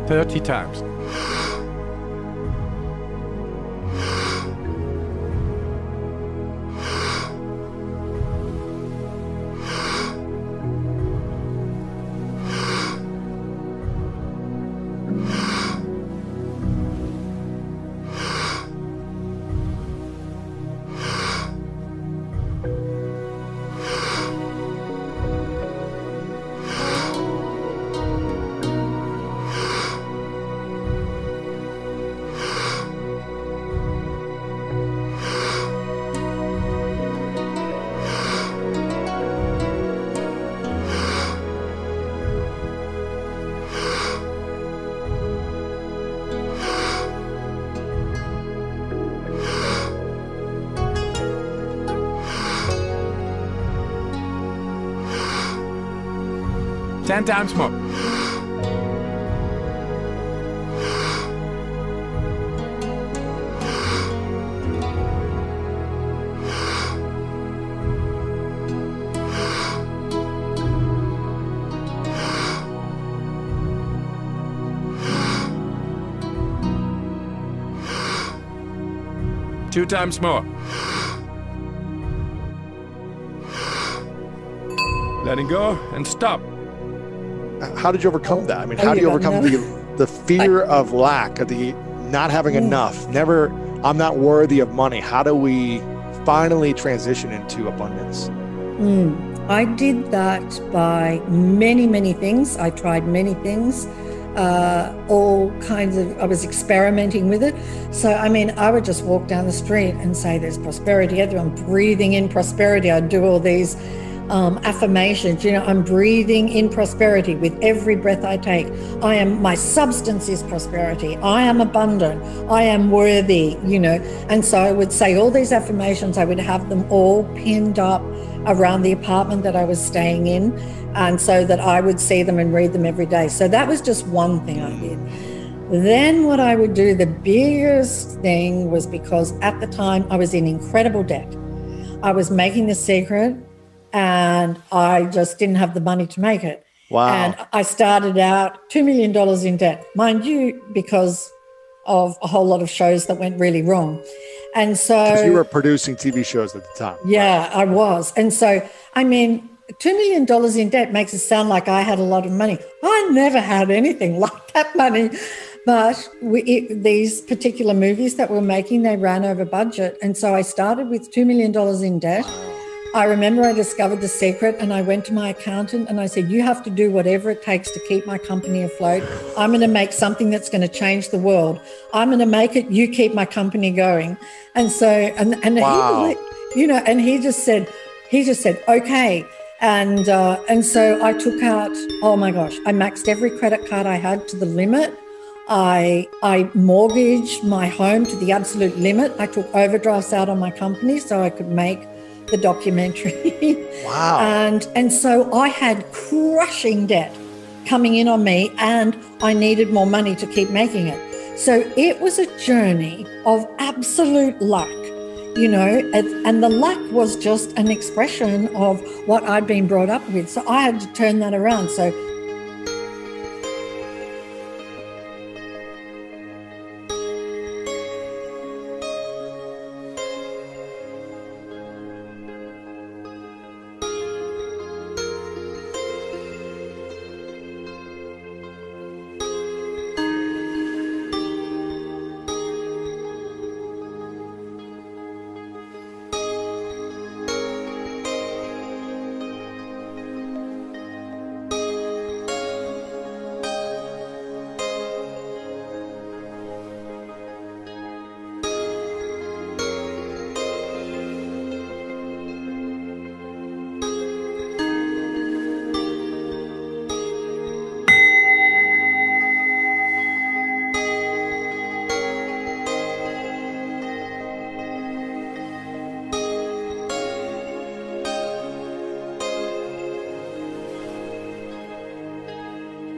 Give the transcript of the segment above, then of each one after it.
30 times. Ten times more. Two times more. Letting go and stop. How did you overcome that? I mean, how do you overcome the fear of lack, of the not having enough, I'm not worthy of money? How do we finally transition into abundance? I did that by many things. I tried many things, all kinds of, I was experimenting with it. So, I mean, I would just walk down the street and say, there's prosperity everywhere. I'm breathing in prosperity. I'd do all these affirmations, I'm breathing in prosperity with every breath I take. My substance is prosperity. I am abundant. I am worthy, And so I would say all these affirmations. I would have them all pinned up around the apartment that I was staying in. And so that I would see them and read them every day. So that was just one thing I did. Then what I would do, the biggest thing was, because at the time I was in incredible debt. I was making The Secret, and I just didn't have the money to make it. Wow. And I started out $2 million in debt, mind you, because of a whole lot of shows that went really wrong. And so... Because you were producing TV shows at the time. Yeah, right? I was. And so, I mean, $2 million in debt makes it sound like I had a lot of money. I never had anything like that money. But these particular movies that we're making, they ran over budget. And so I started with $2 million in debt. I remember I discovered The Secret, and I went to my accountant and I said, you have to do whatever it takes to keep my company afloat. I'm going to make something that's going to change the world. I'm going to make it. You keep my company going. And so, and wow. he just said, okay. And so I took out, oh my gosh, I maxed every credit card I had to the limit. I mortgaged my home to the absolute limit. I took overdrafts out on my company so I could make the documentary. Wow. And so I had crushing debt coming in on me, and I needed more money to keep making it. So it was a journey of absolute luck, and the luck was just an expression of what I'd been brought up with. So I had to turn that around. So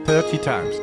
Thirty times.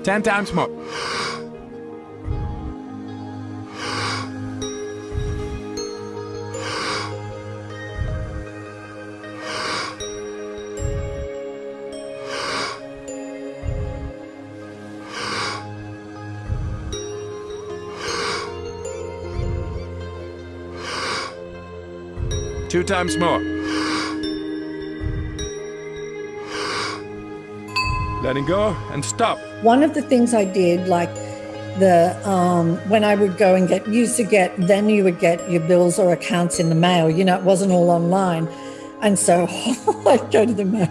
10 times more. Two times more. Letting go and stop. One of the things I did, like when I would go and then you would get your bills or accounts in the mail. You know, it wasn't all online. And so I'd go to the mail,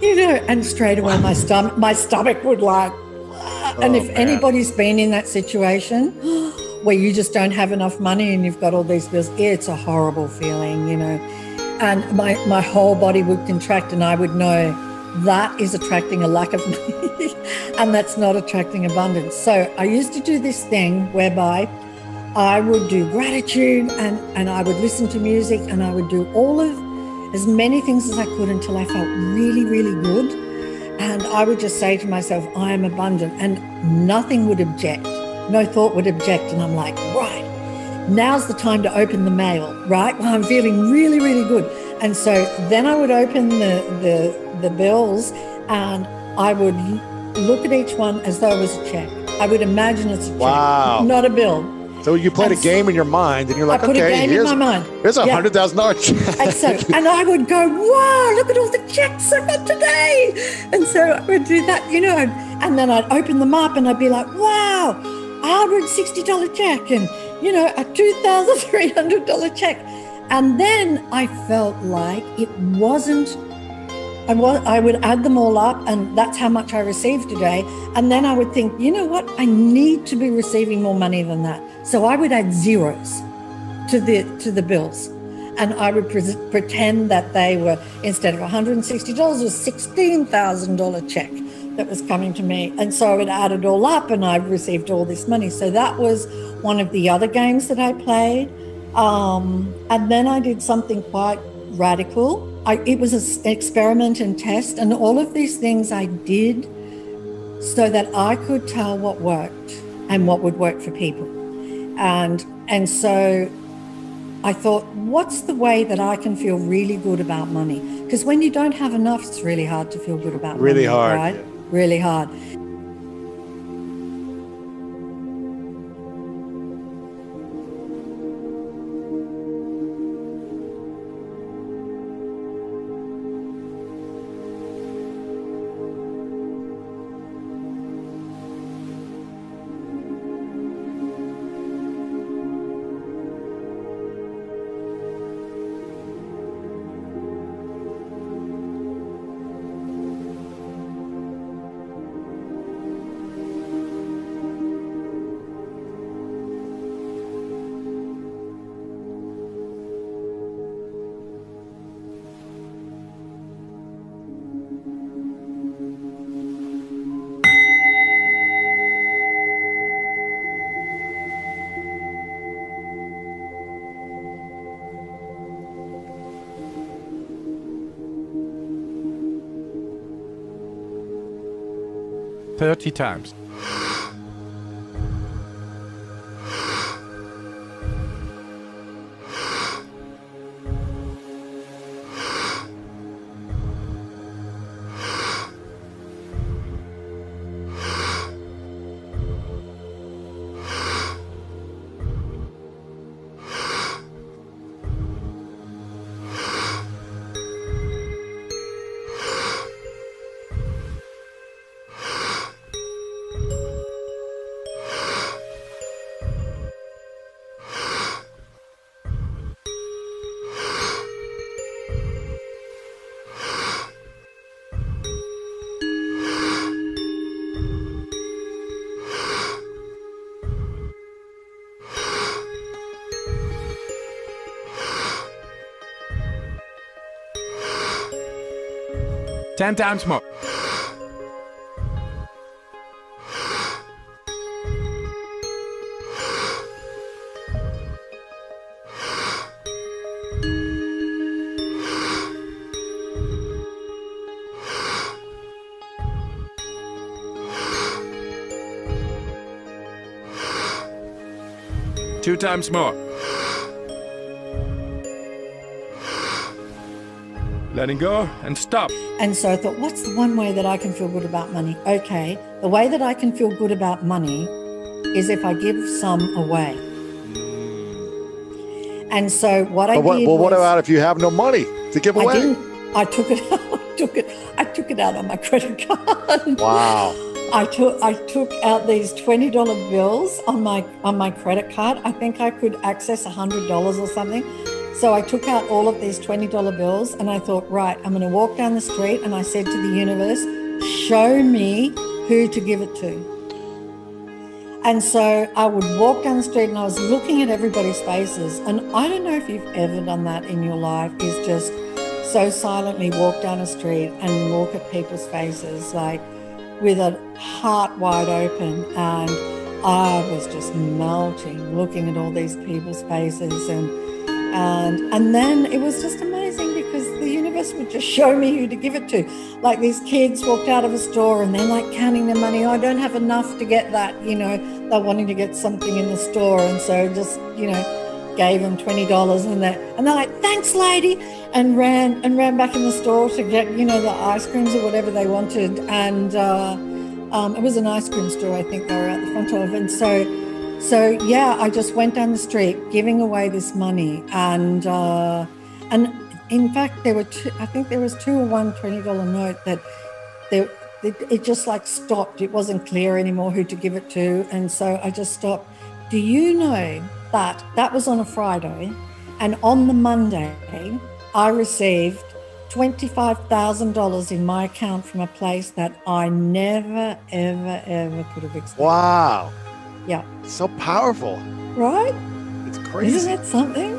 you know, and straight away my stomach would like, and if anybody's been in that situation where you just don't have enough money and you've got all these bills, it's a horrible feeling, you know. And my whole body would contract, and I would know that is attracting a lack of money and that's not attracting abundance. So I used to do this thing whereby I would do gratitude and I would listen to music, and I would do as many things as I could until I felt really, really good. And I would just say to myself, I am abundant, and nothing would object. No thought would object. And I'm like, right, now's the time to open the mail, right? Well, I'm feeling really, really good. And so then I would open the bills, and I would look at each one as though it was a check. I would imagine it's a check, not a bill. So you played a game in your mind, and you're like, okay, here's a $100,000 check. And I would go, wow, look at all the checks I got today. And so I would do that, you know, and then I'd open them up and I'd be like, wow, $160 check, and, you know, a $2,300 check. And then I felt like it wasn't, I would add them all up, and that's how much I received today. And then I would think, you know what, I need to be receiving more money than that. So I would add zeros to the bills. And I would pretend that they were, instead of $160, it was a $16,000 check that was coming to me. And so I would add it all up, and I received all this money. So that was one of the other games that I played. And then I did something quite radical. It was an experiment and test, and all of these things I did so that I could tell what worked and what would work for people. And so I thought, what's the way that I can feel really good about money? Because when you don't have enough, it's really hard to feel good about money. Really hard. Right? Yeah. Really hard. Thirty times. Ten times more. 2 times more. Letting go and stop. And so I thought, what's the one way that I can feel good about money? Okay, the way that I can feel good about money is if I give some away. And so what I did was... Well, what about if you have no money to give away? I took it out. I took it out on my credit card. Wow. I took out these $20 bills on my credit card. I think I could access $100 or something. So I took out all of these $20 bills and I thought, right, I'm going to walk down the street, and I said to the universe, show me who to give it to. And so I would walk down the street and I was looking at everybody's faces. And I don't know if you've ever done that in your life, is just so silently walk down a street and look at people's faces, like with a heart wide open. And I was just melting, looking at all these people's faces. And then it was just amazing because the universe would just show me who to give it to. Like these kids walked out of a store and they're like counting their money. Oh, I don't have enough to get that, they're wanting to get something in the store. And so just, gave them $20 and they're like, thanks, lady, and ran back in the store to get, the ice creams or whatever they wanted. And it was an ice cream store, I think they were at the front of. And so yeah, I just went down the street giving away this money. And in fact, there were I think there was two or one $20 note that it just like stopped. It wasn't clear anymore who to give it to. And so I just stopped. Do you know that was on a Friday, and on the Monday, I received $25,000 in my account from a place that I never, ever, ever could have expected. Wow. Yeah. So powerful. Right? It's crazy. Isn't that something?